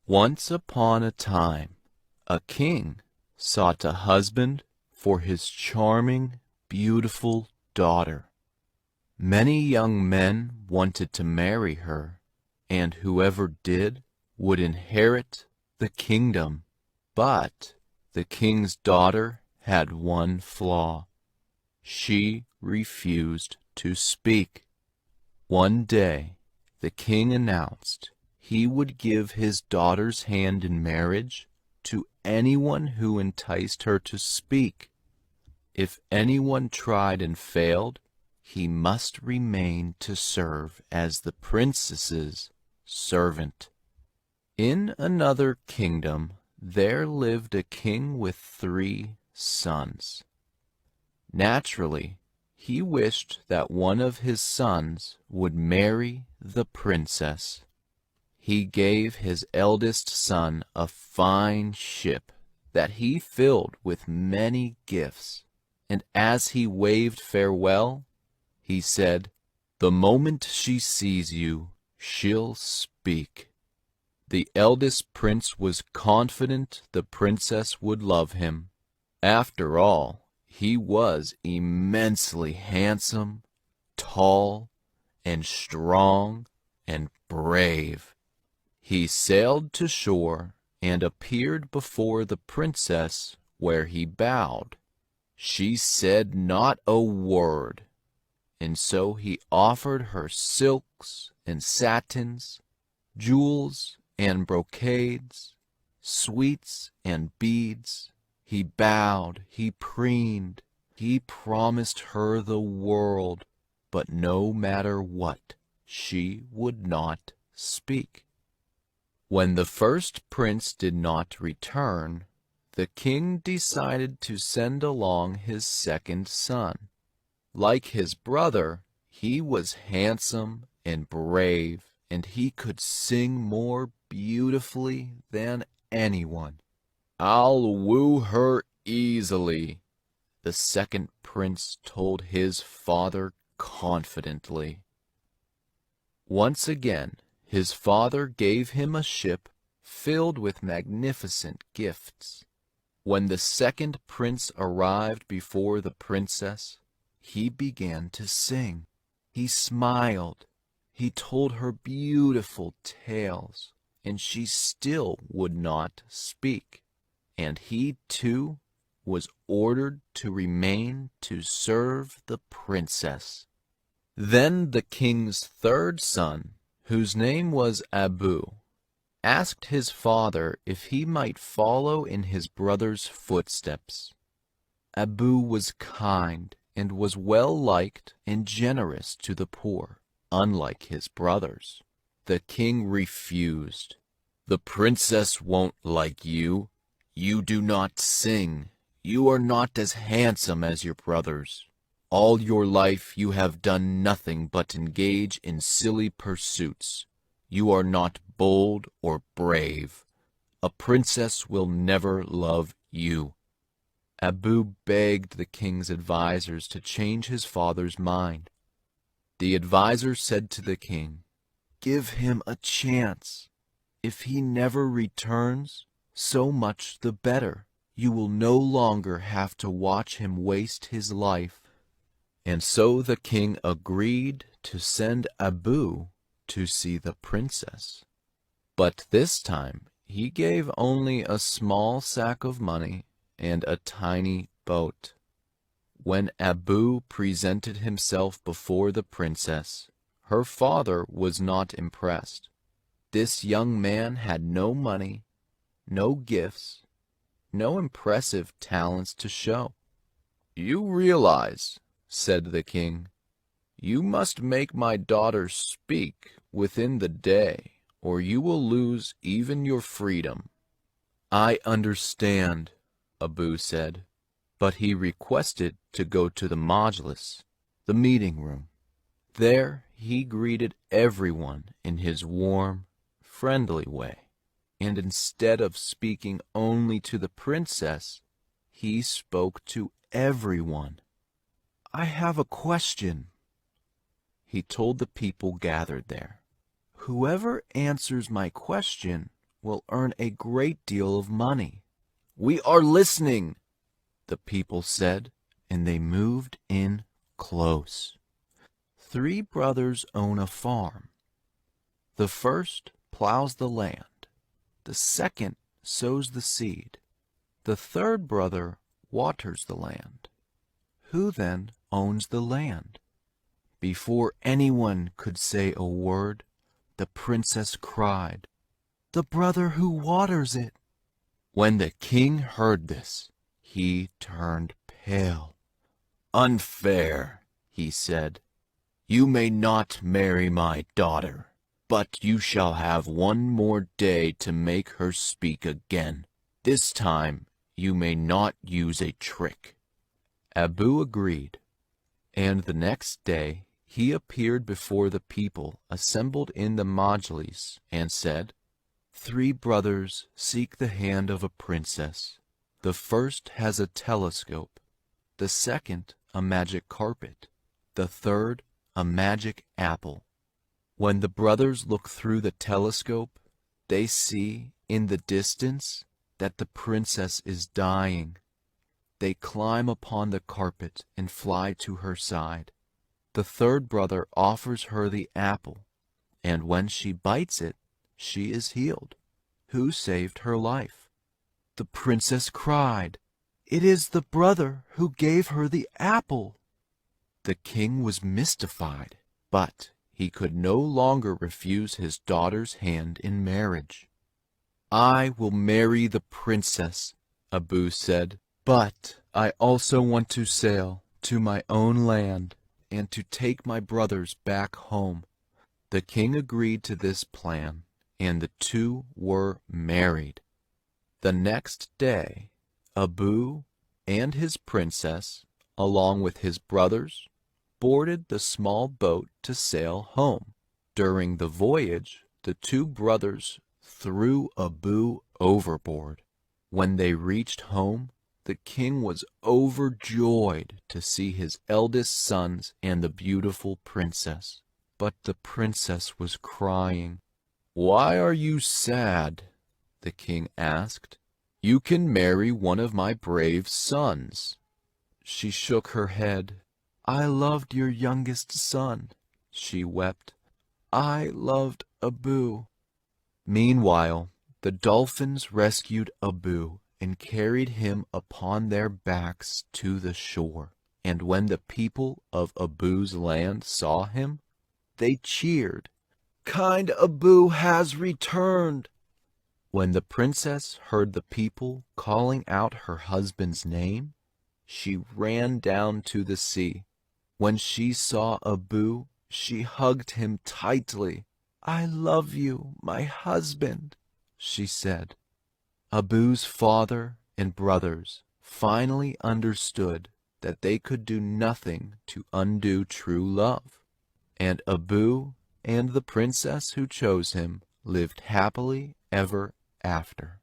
Once upon a time, a king sought a husband for his charming, beautiful daughter. Many young men wanted to marry her, and whoever did would inherit the kingdom. But the king's daughter had one flaw. She refused to speak. One day, the king announced he would give his daughter's hand in marriage to anyone who enticed her to speak. If anyone tried and failed, he must remain to serve as the princess's servant. In another kingdom, there lived a king with 3 sons. Naturally, he wished that one of his sons would marry the princess. He gave his eldest son a fine ship that he filled with many gifts, and as he waved farewell, he said, "The moment she sees you, she'll speak." The eldest prince was confident the princess would love him. After all, he was immensely handsome, tall, and strong, and brave. He sailed to shore and appeared before the princess, where he bowed. She said not a word, and so he offered her silks and satins, jewels and brocades, sweets and beads. He bowed, he preened, he promised her the world, but no matter what, she would not speak. When the first prince did not return, the king decided to send along his second son. Like his brother, he was handsome and brave, and he could sing more beautifully than anyone. "I'll woo her easily," the second prince told his father confidently. Once again, his father gave him a ship filled with magnificent gifts. When the second prince arrived before the princess, he began to sing. He smiled. He told her beautiful tales, and she still would not speak. And he, too, was ordered to remain to serve the princess. Then the king's third son, whose name was Abu, asked his father if he might follow in his brother's footsteps. Abu was kind and was well liked and generous to the poor, unlike his brothers. The king refused. "The princess won't like you. You do not sing. You are not as handsome as your brothers. All your life you have done nothing but engage in silly pursuits. You are not bold or brave. A princess will never love you." Abu begged the king's advisers to change his father's mind. The advisers said to the king, "Give him a chance. If he never returns, so much the better. You will no longer have to watch him waste his life." And so the king agreed to send Abu to see the princess. But this time he gave only a small sack of money and a tiny boat. When Abu presented himself before the princess, her father was not impressed. This young man had no money, no gifts, no impressive talents to show. "You realize," said the king, "you must make my daughter speak within the day, or you will lose even your freedom." "I understand," Abu said, but he requested to go to the majlis, the meeting room. There he greeted everyone in his warm, friendly way, and instead of speaking only to the princess, he spoke to everyone. "I have a question," he told the people gathered there. "Whoever answers my question will earn a great deal of money." "We are listening," the people said, and they moved in close. 3 brothers own a farm. The first plows the land. The second sows the seed. The third brother waters the land. Who then owns the land? Before anyone could say a word, the princess cried, "The brother who waters it." When the king heard this, he turned pale. "Unfair," he said. "You may not marry my daughter, but you shall have one more day to make her speak again. This time you may not use a trick." Abu agreed, and the next day he appeared before the people assembled in the majlis and said, "3 brothers seek the hand of a princess. The first has a telescope, the second a magic carpet, the third a magic apple. When the brothers look through the telescope, they see in the distance that the princess is dying. They climb upon the carpet and fly to her side. The third brother offers her the apple, and when she bites it, she is healed. Who saved her life?" The princess cried, "It is the brother who gave her the apple." The king was mystified, but he could no longer refuse his daughter's hand in marriage. "I will marry the princess," Abu said, "but I also want to sail to my own land and to take my brothers back home." The king agreed to this plan, and the 2 were married. The next day, Abu and his princess, along with his brothers, boarded the small boat to sail home. During the voyage, the 2 brothers threw Abu overboard. When they reached home, the king was overjoyed to see his eldest sons and the beautiful princess. But the princess was crying. "Why are you sad?" the king asked. "You can marry one of my brave sons." She shook her head. "I loved your youngest son," she wept. "I loved Abu." Meanwhile, the dolphins rescued Abu and carried him upon their backs to the shore. And when the people of Abu's land saw him, they cheered, "Kind Abu has returned." When the princess heard the people calling out her husband's name, she ran down to the sea. When she saw Abu, she hugged him tightly. "I love you, my husband," she said. Abu's father and brothers finally understood that they could do nothing to undo true love, and Abu and the princess who chose him lived happily ever after.